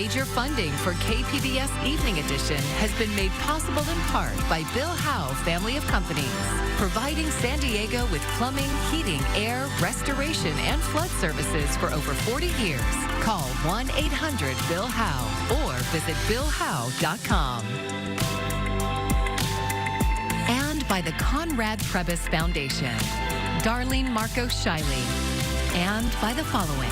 Major funding for KPBS Evening Edition has been made possible in part by Bill Howe Family of Companies, providing San Diego with plumbing, heating, air, restoration, and flood services for over 40 years. Call 1-800-BILL-HOWE or visit BillHowe.com. And by the Conrad Trebas Foundation, Darlene Marcos Shiley, and by the following.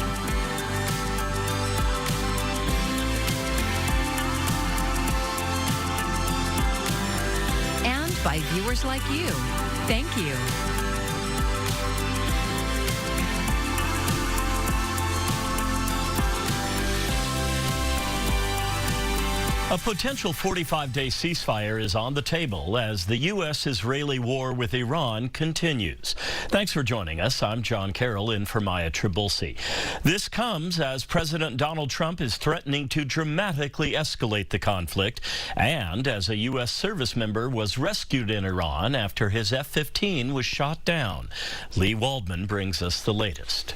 And by viewers like you. Thank you. A potential 45-day ceasefire is on the table as the U.S.-Israeli war with Iran continues. Thanks for joining us. I'm John Carroll in for Maya Tribulsi. This comes as President Donald Trump is threatening to dramatically escalate the conflict and as a U.S. service member was rescued in Iran after his F-15 was shot down. Lee Waldman brings us the latest.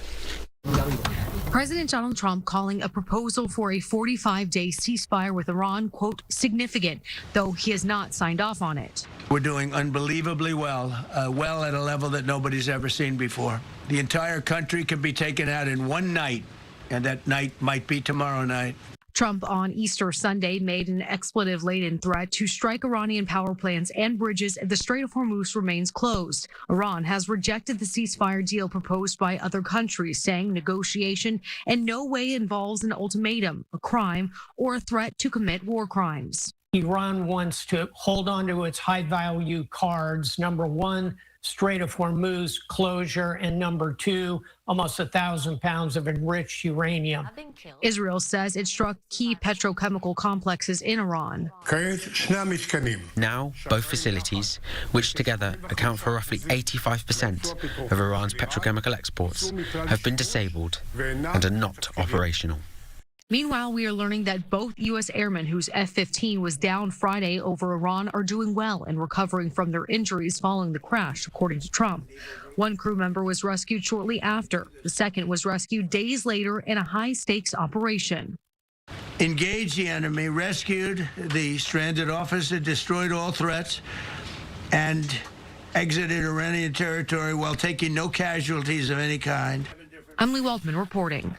President Donald Trump calling a proposal for a 45-day ceasefire with Iran, quote, significant, though he has not signed off on it. We're doing unbelievably well, well at a level that nobody's ever seen before. The entire country can be taken out in one night, and that night might be tomorrow night. Trump on Easter Sunday made an expletive-laden threat to strike Iranian power plants and bridges if the Strait of Hormuz remains closed. Iran has rejected the ceasefire deal proposed by other countries, saying negotiation in no way involves an ultimatum, a crime, or a threat to commit war crimes. Iran wants to hold on to its high-value cards. Number one, Strait of Hormuz closure, and number two, almost 1,000 pounds of enriched uranium. Israel says it struck key petrochemical complexes in Iran. Now, both facilities, which together account for roughly 85% of Iran's petrochemical exports, have been disabled and are not operational. Meanwhile, we are learning that both U.S. airmen whose F-15 was down Friday over Iran are doing well and recovering from their injuries following the crash, according to Trump. One crew member was rescued shortly after. The second was rescued days later in a high-stakes operation. Engaged the enemy, rescued the stranded officer, destroyed all threats, and exited Iranian territory while taking no casualties of any kind. I'm Lee Waldman reporting.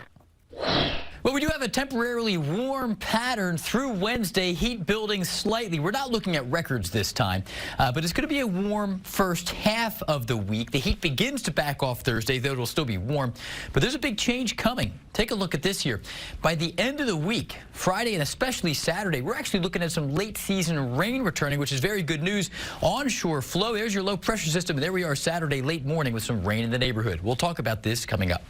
Well, we do have a temporarily warm pattern through Wednesday, heat building slightly. We're not looking at records this time, but it's going to be a warm first half of the week. The heat begins to back off Thursday, though it'll still be warm. But there's a big change coming. Take a look at this here. By the end of the week, Friday and especially Saturday, we're actually looking at some late season rain returning, which is very good news. Onshore flow, there's your low pressure system. And there we are Saturday late morning with some rain in the neighborhood. We'll talk about this coming up.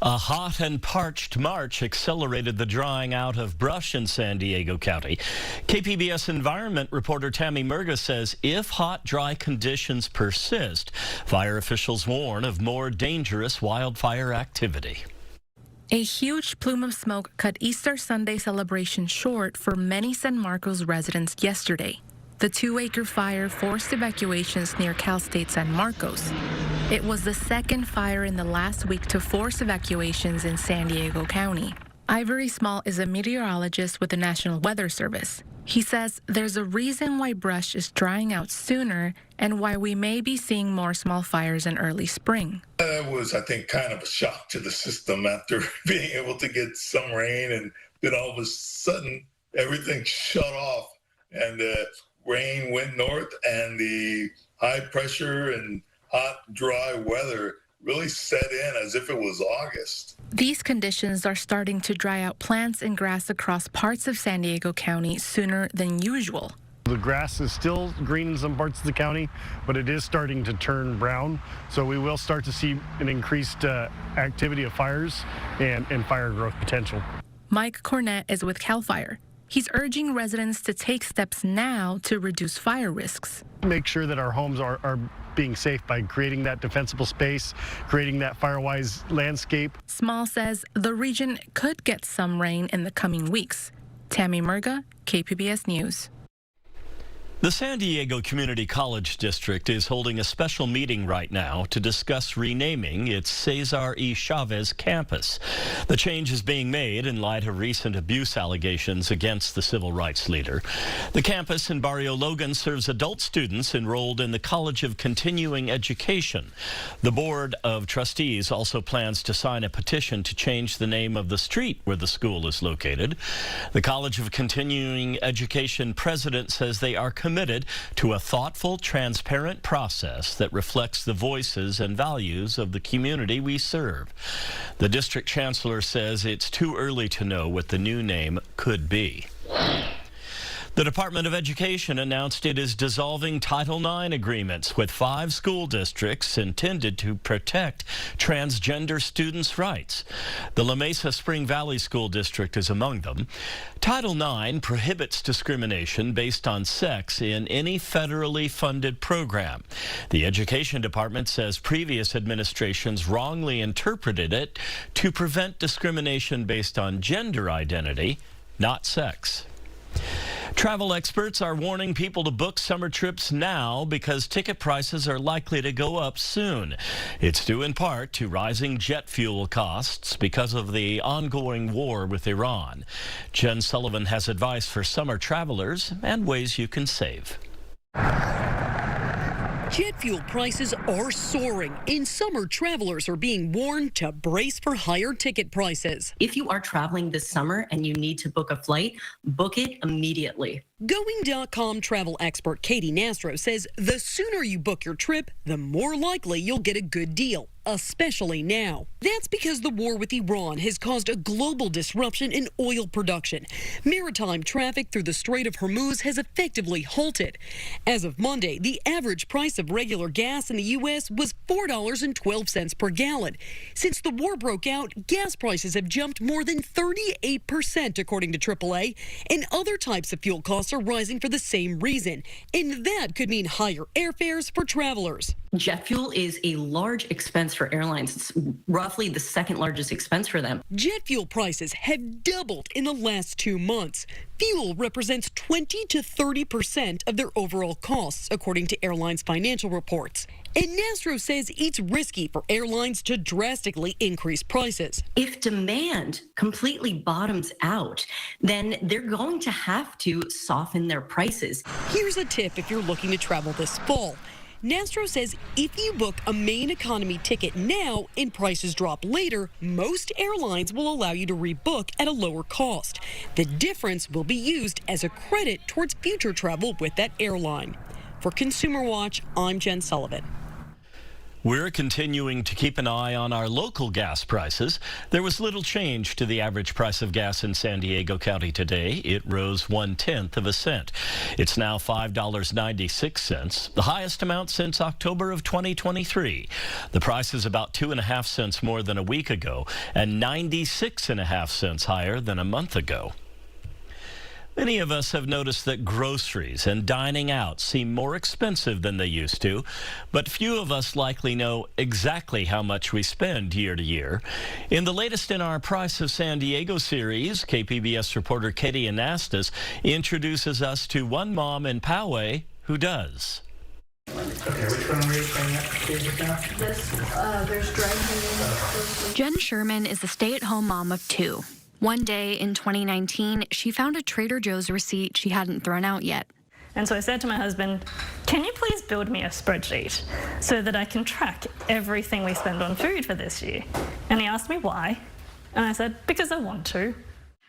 A hot and parched March accelerated the drying out of brush in San Diego County. KPBS environment reporter Tammy Murga says if hot, dry conditions persist, fire officials warn of more dangerous wildfire activity. A huge plume of smoke cut Easter Sunday celebration short for many San Marcos residents yesterday. The 2-acre fire forced evacuations near Cal State San Marcos. It was the second fire in the last week to force evacuations in San Diego County. Ivory Small is a meteorologist with the National Weather Service. He says there's a reason why brush is drying out sooner and why we may be seeing more small fires in early spring. That was, I think, kind of a shock to the system after being able to get some rain, and then all of a sudden everything shut off and rain went north, and the high pressure and hot, dry weather really set in as if it was August. These conditions are starting to dry out plants and grass across parts of San Diego County sooner than usual. The grass is still green in some parts of the county, but it is starting to turn brown. So we will start to see an increased activity of fires and fire growth potential. Mike Cornett is with CAL FIRE. He's urging residents to take steps now to reduce fire risks. Make sure that our homes are being safe by creating that defensible space, creating that fire-wise landscape. Small says the region could get some rain in the coming weeks. Tammy Murga, KPBS News. The San Diego Community College District is holding a special meeting right now to discuss renaming its Cesar E. Chavez campus. The change is being made in light of recent abuse allegations against the civil rights leader. The campus in Barrio Logan serves adult students enrolled in the College of Continuing Education. The Board of Trustees also plans to sign a petition to change the name of the street where the school is located. The College of Continuing Education president says they are committed to a thoughtful, transparent process that reflects the voices and values of the community we serve. The district chancellor says it's too early to know what the new name could be. The Department of Education announced it is dissolving Title IX agreements with 5 school districts intended to protect transgender students' rights. The La Mesa Spring Valley School District is among them. Title IX prohibits discrimination based on sex in any federally funded program. The Education Department says previous administrations wrongly interpreted it to prevent discrimination based on gender identity, not sex. Travel experts are warning people to book summer trips now because ticket prices are likely to go up soon. It's due in part to rising jet fuel costs because of the ongoing war with Iran. Jen Sullivan has advice for summer travelers and ways you can save. Jet fuel prices are soaring, and summer travelers are being warned to brace for higher ticket prices. If you are traveling this summer and you need to book a flight, book it immediately. Going.com travel expert Katie Nastro says the sooner you book your trip, the more likely you'll get a good deal, especially now. That's because the war with Iran has caused a global disruption in oil production. Maritime traffic through the Strait of Hormuz has effectively halted. As of Monday, the average price of regular gas in the U.S. was $4.12 per gallon. Since the war broke out, gas prices have jumped more than 38%, according to AAA, and other types of fuel costs are rising for the same reason, and that could mean higher airfares for travelers. Jet fuel is a large expense for airlines. It's roughly the second largest expense for them. Jet fuel prices have doubled in the last 2 months. Fuel represents 20 to 30% of their overall costs, according to airlines' financial reports. And Nastro says it's risky for airlines to drastically increase prices. If demand completely bottoms out, then they're going to have to soften their prices. Here's a tip if you're looking to travel this fall. Nastro says if you book a main economy ticket now and prices drop later, most airlines will allow you to rebook at a lower cost. The difference will be used as a credit towards future travel with that airline. For Consumer Watch, I'm Jen Sullivan. We're continuing to keep an eye on our local gas prices. There was little change to the average price of gas in San Diego County today. It rose 1/10 of a cent. It's now $5.96, the highest amount since October of 2023. The price is about 2.5 cents more than a week ago and 96.5 cents higher than a month ago. Many of us have noticed that groceries and dining out seem more expensive than they used to, but few of us likely know exactly how much we spend year to year. In the latest in our Price of San Diego series, KPBS reporter Katie Anastas introduces us to one mom in Poway who does. Okay, which one were you saying that? There's dry cleaning. Jen Sherman is a stay-at-home mom of 2. One day in 2019, she found a Trader Joe's receipt she hadn't thrown out yet. And so I said to my husband, can you please build me a spreadsheet so that I can track everything we spend on food for this year? And he asked me why. And I said, because I want to.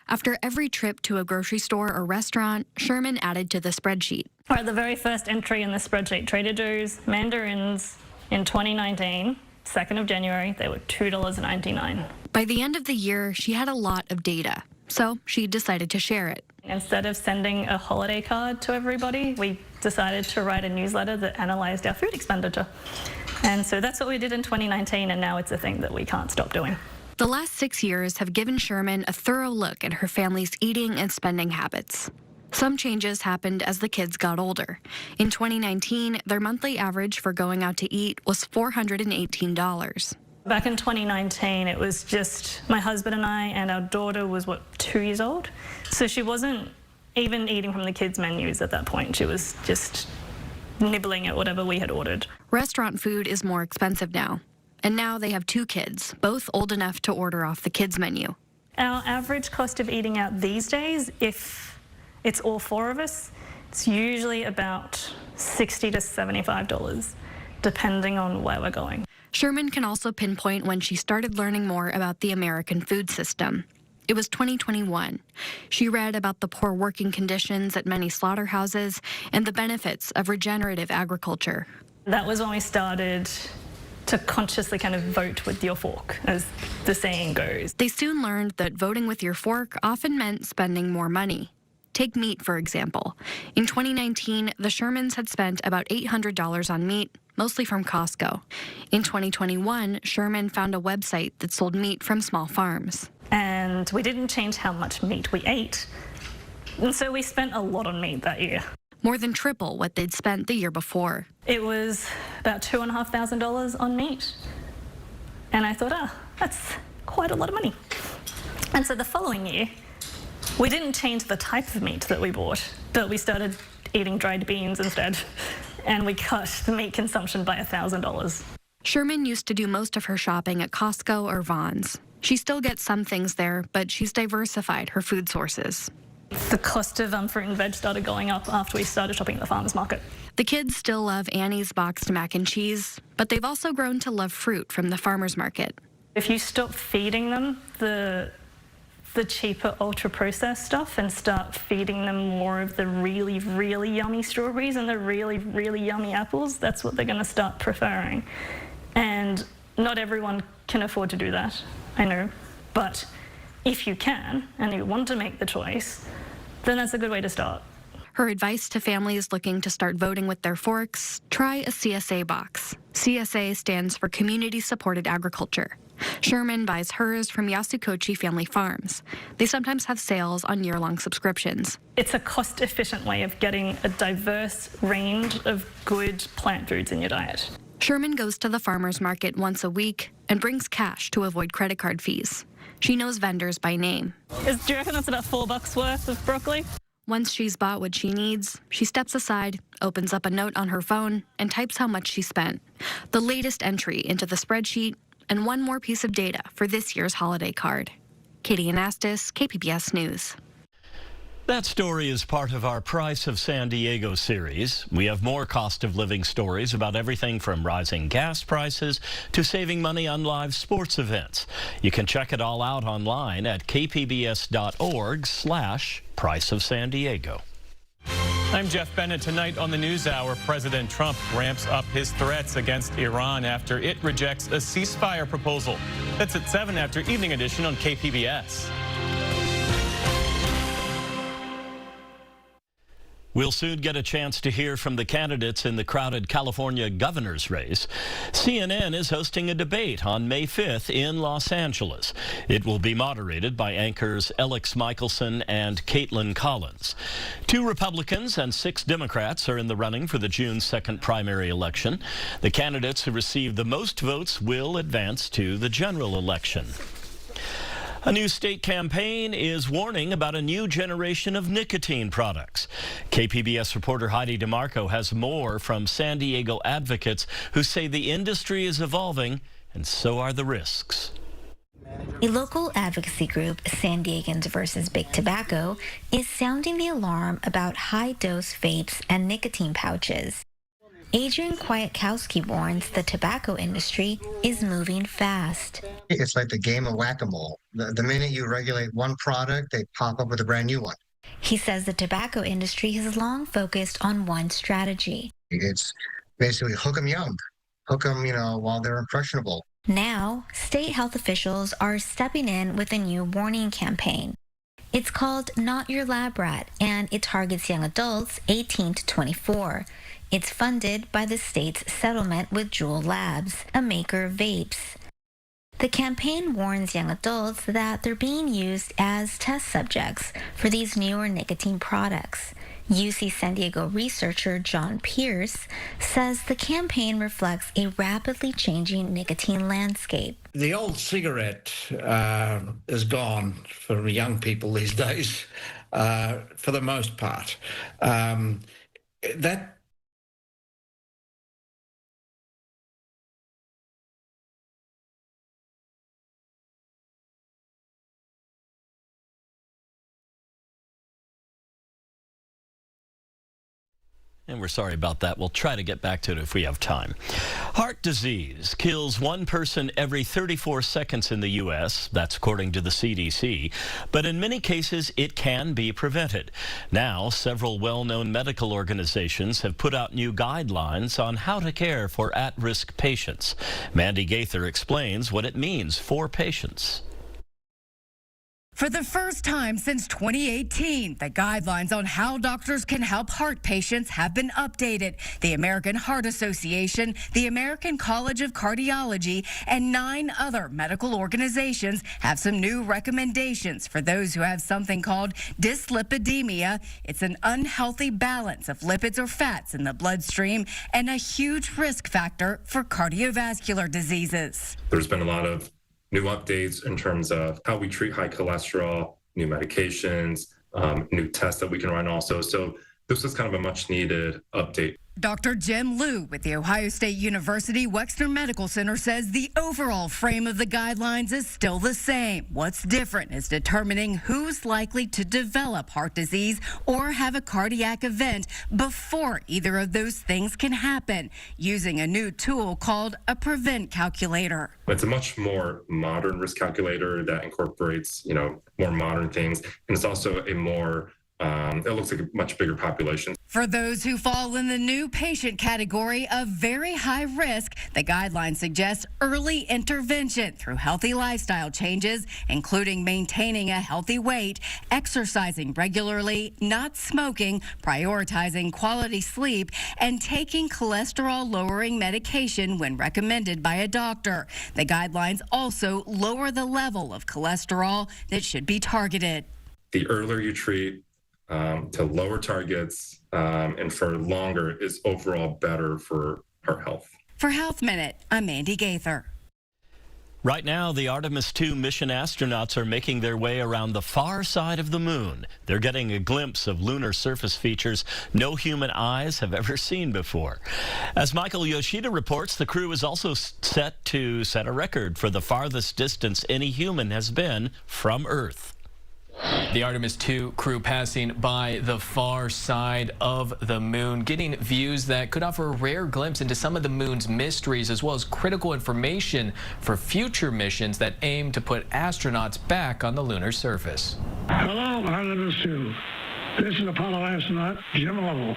After every trip to a grocery store or restaurant, Sherman added to the spreadsheet. All right, the very first entry in the spreadsheet, Trader Joe's mandarins in 2019, 2nd of January, they were $2.99. By the end of the year, she had a lot of data, so she decided to share it. Instead of sending a holiday card to everybody, we decided to write a newsletter that analyzed our food expenditure. And so that's what we did in 2019, and now it's a thing that we can't stop doing. The last 6 years have given Sherman a thorough look at her family's eating and spending habits. Some changes happened as the kids got older. In 2019, their monthly average for going out to eat was $418. Back in 2019, it was just my husband and I, and our daughter was, 2 years old? So she wasn't even eating from the kids' menus at that point. She was just nibbling at whatever we had ordered. Restaurant food is more expensive now. And now they have 2 kids, both old enough to order off the kids' menu. Our average cost of eating out these days, if it's all 4 of us, it's usually about $60 to $75, depending on where we're going. Sherman can also pinpoint when she started learning more about the American food system. It was 2021. She read about the poor working conditions at many slaughterhouses and the benefits of regenerative agriculture. That was when we started to consciously kind of vote with your fork, as the saying goes. They soon learned that voting with your fork often meant spending more money. Take meat, for example. In 2019, the Shermans had spent about $800 on meat, mostly from Costco. In 2021, Sherman found a website that sold meat from small farms. And we didn't change how much meat we ate. And so we spent a lot on meat that year. More than triple what they'd spent the year before. It was about $2,500 on meat. And I thought, that's quite a lot of money. And so the following year, we didn't change the type of meat that we bought, but we started eating dried beans instead. And we cut the meat consumption by $1,000. Sherman used to do most of her shopping at Costco or Vons. She still gets some things there, but she's diversified her food sources. The cost of fruit and veg started going up after we started shopping at the farmers market. The kids still love Annie's boxed mac and cheese, but they've also grown to love fruit from the farmers market. If you stop feeding them the cheaper ultra-processed stuff and start feeding them more of the really, really yummy strawberries and the really, really yummy apples, that's what they're going to start preferring. And not everyone can afford to do that, I know, but if you can and you want to make the choice, then that's a good way to start. Her advice to families looking to start voting with their forks: try a CSA box. CSA stands for Community Supported Agriculture. Sherman buys hers from Yasukochi Family Farms. They sometimes have sales on year-long subscriptions. It's a cost-efficient way of getting a diverse range of good plant foods in your diet. Sherman goes to the farmer's market once a week and brings cash to avoid credit card fees. She knows vendors by name. Do you reckon that's about $4 worth of broccoli? Once she's bought what she needs, she steps aside, opens up a note on her phone, and types how much she spent. The latest entry into the spreadsheet, and one more piece of data for this year's holiday card. Katie Anastas, KPBS News. That story is part of our Price of San Diego series. We have more cost of living stories about everything from rising gas prices to saving money on live sports events. You can check it all out online at kpbs.org/Price of San Diego. I'm Jeff Bennett. Tonight on the NewsHour, President Trump ramps up his threats against Iran after it rejects a ceasefire proposal. That's at 7 after Evening Edition on KPBS. We'll soon get a chance to hear from the candidates in the crowded California governor's race. CNN is hosting a debate on May 5th in Los Angeles. It will be moderated by anchors Alex Michelson and Caitlin Collins. 2 Republicans and 6 Democrats are in the running for the June 2nd primary election. The candidates who receive the most votes will advance to the general election. A new state campaign is warning about a new generation of nicotine products. KPBS reporter Heidi DeMarco has more from San Diego advocates who say the industry is evolving, and so are the risks. A local advocacy group, San Diegans versus Big Tobacco, is sounding the alarm about high-dose vapes and nicotine pouches. Adrian Kwiatkowski warns the tobacco industry is moving fast. It's like the game of whack-a-mole. The minute you regulate one product, they pop up with a brand new one. He says the tobacco industry has long focused on one strategy. It's basically hook them young, hook them, while they're impressionable. Now, state health officials are stepping in with a new warning campaign. It's called Not Your Lab Rat, and it targets young adults 18 to 24. It's funded by the state's settlement with Juul Labs, a maker of vapes. The campaign warns young adults that they're being used as test subjects for these newer nicotine products. UC San Diego researcher John Pierce says the campaign reflects a rapidly changing nicotine landscape. The old cigarette is gone for young people these days. for the most part. That And we're sorry about that. We'll try to get back to it if we have time. Heart disease kills one person every 34 seconds in the U.S. That's according to the CDC. But in many cases, it can be prevented. Now, several well-known medical organizations have put out new guidelines on how to care for at-risk patients. Mandy Gaither explains what it means for patients. For the first time since 2018, the guidelines on how doctors can help heart patients have been updated. The American Heart Association, the American College of Cardiology, and 9 other medical organizations have some new recommendations for those who have something called dyslipidemia. It's an unhealthy balance of lipids or fats in the bloodstream and a huge risk factor for cardiovascular diseases. There's been a lot of new updates in terms of how we treat high cholesterol, new medications, new tests that we can run also. So this is kind of a much needed update. Dr. Jim Liu with the Ohio State University Wexner Medical Center says the overall frame of the guidelines is still the same. What's different is determining who's likely to develop heart disease or have a cardiac event before either of those things can happen, using a new tool called a prevent calculator. It's a much more modern risk calculator that incorporates, more modern things. And it's also a more it looks like a much bigger population. For those who fall in the new patient category of very high risk, the guidelines suggest early intervention through healthy lifestyle changes, including maintaining a healthy weight, exercising regularly, not smoking, prioritizing quality sleep, and taking cholesterol-lowering medication when recommended by a doctor. The guidelines also lower the level of cholesterol that should be targeted. The earlier you treat, to lower targets and for longer is overall better for heart health. For Health Minute, I'm Mandy Gaither. Right now, the Artemis II mission astronauts are making their way around the far side of the moon. They're getting a glimpse of lunar surface features no human eyes have ever seen before. As Michael Yoshida reports, the crew is also set to set a record for the farthest distance any human has been from Earth. The Artemis II crew passing by the far side of the moon, getting views that could offer a rare glimpse into some of the moon's mysteries, as well as critical information for future missions that aim to put astronauts back on the lunar surface. Hello, Artemis II. This is Apollo astronaut Jim Lovell.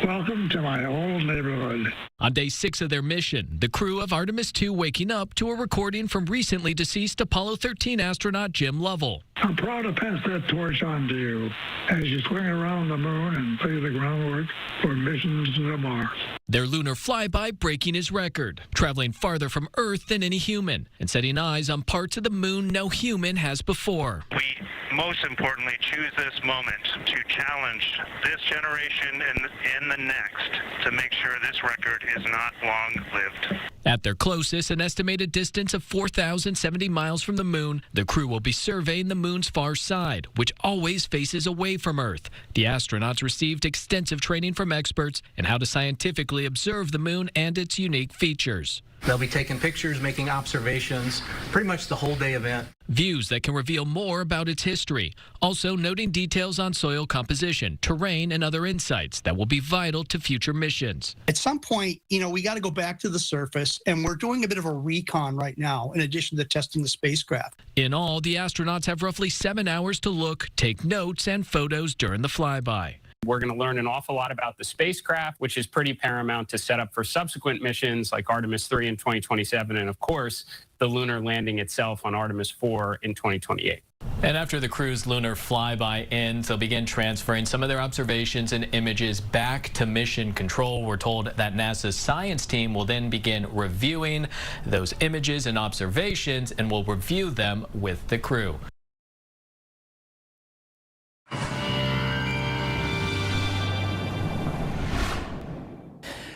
Welcome to my old neighborhood. On day 6 of their mission, the crew of Artemis II waking up to a recording from recently deceased Apollo 13 astronaut Jim Lovell. I'm proud to pass that torch on to you as you swing around the moon and lay the groundwork for missions to Mars. Their lunar flyby breaking his record, traveling farther from Earth than any human, and setting eyes on parts of the moon no human has before. We most importantly choose this moment to challenge this generation and the next to make sure this record is not long-lived. At their closest, an estimated distance of 4,070 miles from the moon, the crew will be surveying the moon's far side, which always faces away from Earth. The astronauts received extensive training from experts in how to scientifically observe the moon and its unique features. They'll be taking pictures, making observations, pretty much the whole day event. Views that can reveal more about its history. Also noting details on soil composition, terrain, and other insights that will be vital to future missions. At some point, we got to go back to the surface, and we're doing a bit of a recon right now, in addition to testing the spacecraft. In all, the astronauts have roughly 7 hours to look, take notes, and photos during the flyby. We're going to learn an awful lot about the spacecraft, which is pretty paramount to set up for subsequent missions like Artemis III in 2027, and of course, the lunar landing itself on Artemis IV in 2028. And after the crew's lunar flyby ends, they'll begin transferring some of their observations and images back to mission control. We're told that NASA's science team will then begin reviewing those images and observations and will review them with the crew.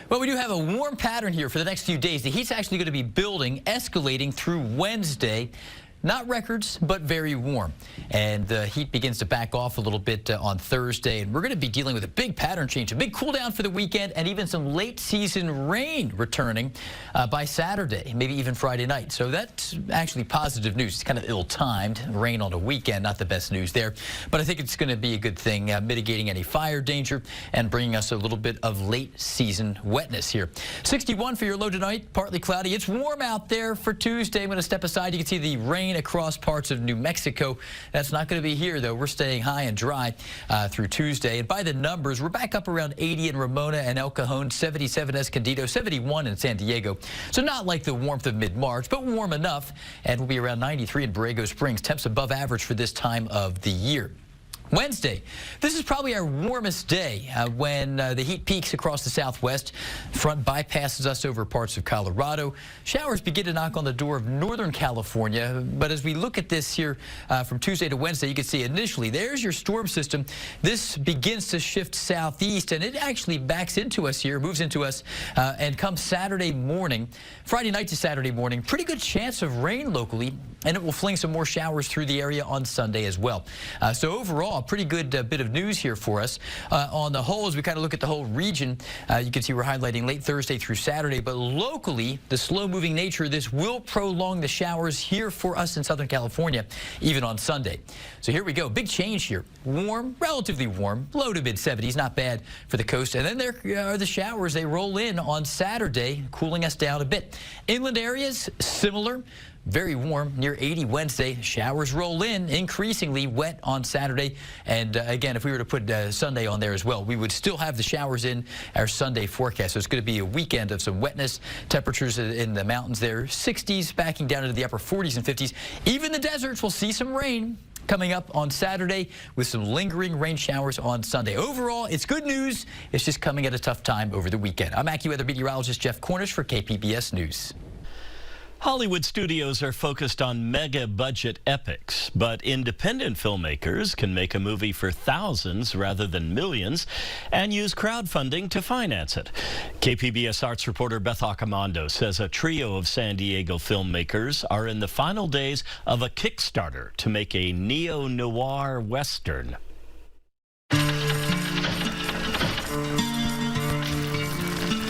Well, we do have a warm pattern here for the next few days. The heat's actually going to be building, escalating through Wednesday. Not records, but very warm. And the heat begins to back off a little bit on Thursday. And we're going to be dealing with a big pattern change, a big cool down for the weekend, and even some late season rain returning by Saturday, maybe even Friday night. So that's actually positive news. It's kind of ill-timed. Rain on a weekend, not the best news there. But I think it's going to be a good thing, mitigating any fire danger and bringing us a little bit of late season wetness here. 61 for your low tonight, partly cloudy. It's warm out there for Tuesday. I'm going to step aside. You can see the rain across parts of New Mexico. That's not going to be here, though. We're staying high and dry through Tuesday. And by the numbers, we're back up around 80 in Ramona and El Cajon, 77 Escondido, 71 in San Diego. So not like the warmth of mid-March, but warm enough. And we'll be around 93 in Borrego Springs, temps above average for this time of the year. Wednesday, this is probably our warmest day when the heat peaks across the southwest. Front bypasses us over parts of Colorado. Showers begin to knock on the door of Northern California. But as we look at this here from Tuesday to Wednesday, you can see initially there's your storm system. This begins to shift southeast, and it actually backs into us here, moves into us, and comes Saturday morning, Friday night to Saturday morning. Pretty good chance of rain locally, and it will fling some more showers through the area on Sunday as well. So overall, a pretty good bit of news here for us. On the whole, as we kind of look at the whole region, you can see we're highlighting late Thursday through Saturday, but locally, the slow-moving nature of this will prolong the showers here for us in Southern California, even on Sunday. So here we go. Big change here. Warm, relatively warm, low to mid-70s, not bad for the coast. And then there are the showers. They roll in on Saturday, cooling us down a bit. Inland areas, similar. Very warm, near 80 Wednesday. Showers roll in, increasingly wet on Saturday. And again, if we were to put Sunday on there as well, we would still have the showers in our Sunday forecast. So it's going to be a weekend of some wetness. Temperatures in the mountains there, 60s, backing down into the upper 40s and 50s. Even the deserts will see some rain coming up on Saturday with some lingering rain showers on Sunday. Overall, it's good news. It's just coming at a tough time over the weekend. I'm AccuWeather meteorologist Jeff Cornish for KPBS News. Hollywood studios are focused on mega-budget epics, but independent filmmakers can make a movie for thousands rather than millions and use crowdfunding to finance it. KPBS arts reporter Beth Accomando says a trio of San Diego filmmakers are in the final days of a Kickstarter to make a neo-noir Western.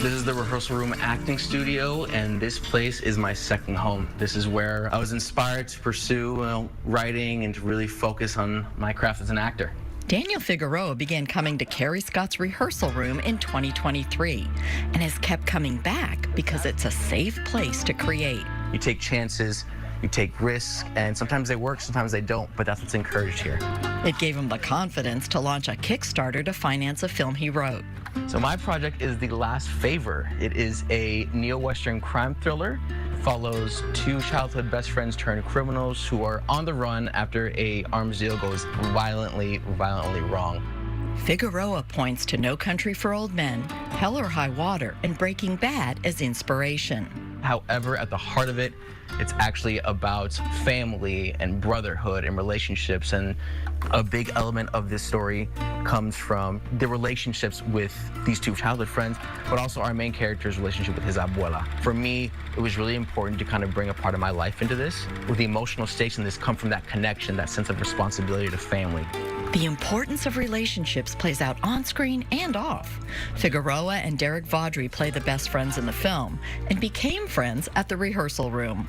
This is the rehearsal room acting studio, and this place is my second home. This is where I was inspired to pursue writing and to really focus on my craft as an actor. Daniel Figueroa began coming to Carrie Scott's rehearsal room in 2023 and has kept coming back because it's a safe place to create. You take chances, you take risks, and sometimes they work, sometimes they don't, but that's what's encouraged here. It gave him the confidence to launch a Kickstarter to finance a film he wrote. So my project is The Last Favor. It is a neo-Western crime thriller. Follows two childhood best friends turned criminals who are on the run after a arms deal goes violently wrong. Figueroa points to No Country for Old Men, Hell or High Water, and Breaking Bad as inspiration. However, at the heart of it, it's actually about family and brotherhood and relationships, and a big element of this story comes from the relationships with these two childhood friends, but also our main character's relationship with his abuela. For me, it was really important to kind of bring a part of my life into this. With the emotional stakes in this come from that connection, that sense of responsibility to family. The importance of relationships plays out on screen and off. Figueroa and Derek Vaudry play the best friends in the film and became friends at the rehearsal room.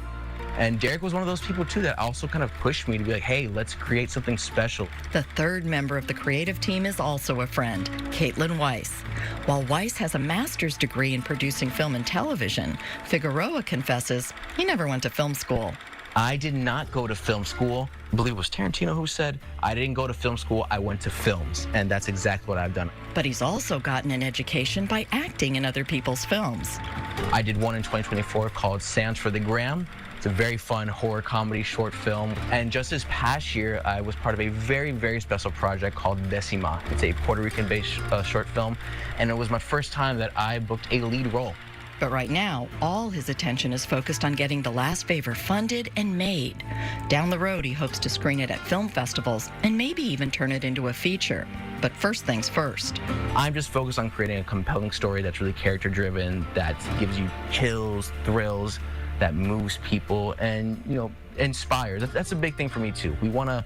And Derek was one of those people, too, that also kind of pushed me to be like, hey, let's create something special. The third member of the creative team is also a friend, Caitlin Weiss. While Weiss has a master's degree in producing film and television, Figueroa confesses he never went to film school. I did not go to film school. I believe it was Tarantino who said, I didn't go to film school, I went to films. And that's exactly what I've done. But he's also gotten an education by acting in other people's films. I did one in 2024 called Sounds for the Gram. It's a very fun horror comedy short film. And just this past year, I was part of a very special project called Decima. It's a Puerto Rican-based short film. And it was my first time that I booked a lead role. But right now, all his attention is focused on getting The Last Favor funded and made. Down the road, he hopes to screen it at film festivals and maybe even turn it into a feature. But first things first. I'm just focused on creating a compelling story that's really character-driven, that gives you chills, thrills, that moves people and, you know, inspires. That's a big thing for me too. We want to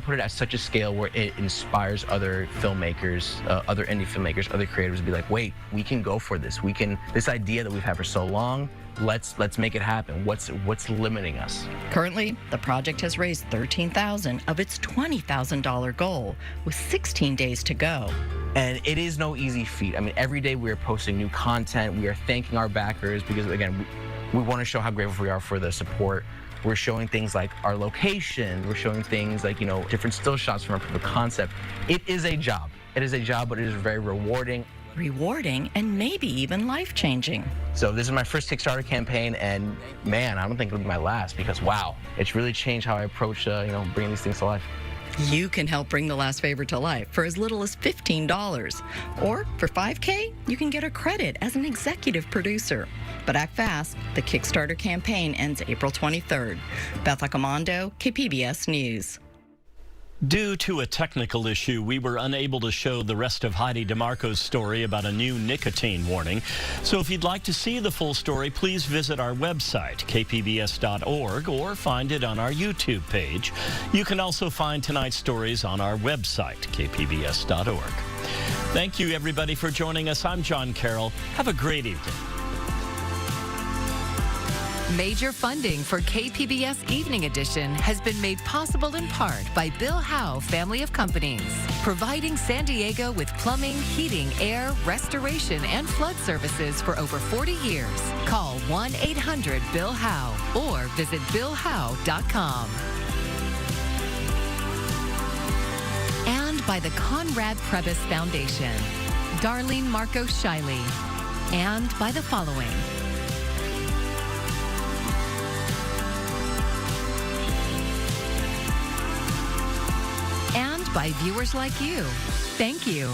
put it at such a scale where it inspires other filmmakers, other indie filmmakers, other creators to be like, wait, we can go for this. We can, this idea that we've had for so long, let's make it happen. What's limiting us? Currently, the project has raised $13,000 of its $20,000 goal, with 16 days to go. And it is no easy feat. I mean, every day we are posting new content. We are thanking our backers because, again, we want to show how grateful we are for the support. We're showing things like our location. We're showing things like, you know, different still shots from our proof of concept. It is a job. It is a job, but it is very rewarding. Rewarding and maybe even life-changing. So this is my first Kickstarter campaign, and man, I don't think it'll be my last because, wow, it's really changed how I approach, you know, bringing these things to life. You can help bring The Last Favor to life for as little as $15. Or for $5K, you can get a credit as an executive producer. But act fast, the Kickstarter campaign ends April 23rd. Beth Accomando, KPBS News. Due to a technical issue, we were unable to show the rest of Heidi DeMarco's story about a new nicotine warning. So if you'd like to see the full story, please visit our website, kpbs.org, or find it on our YouTube page. You can also find tonight's stories on our website, kpbs.org. Thank you, everybody, for joining us. I'm John Carroll. Have a great evening. Major funding for KPBS Evening Edition has been made possible in part by Bill Howe Family of Companies, providing San Diego with plumbing, heating, air, restoration, and flood services for over 40 years. Call 1-800-BILL-HOWE or visit BillHowe.com. And by the Conrad Prebys Foundation, Darlene Marco Shiley, and by the following: by viewers like you. Thank you.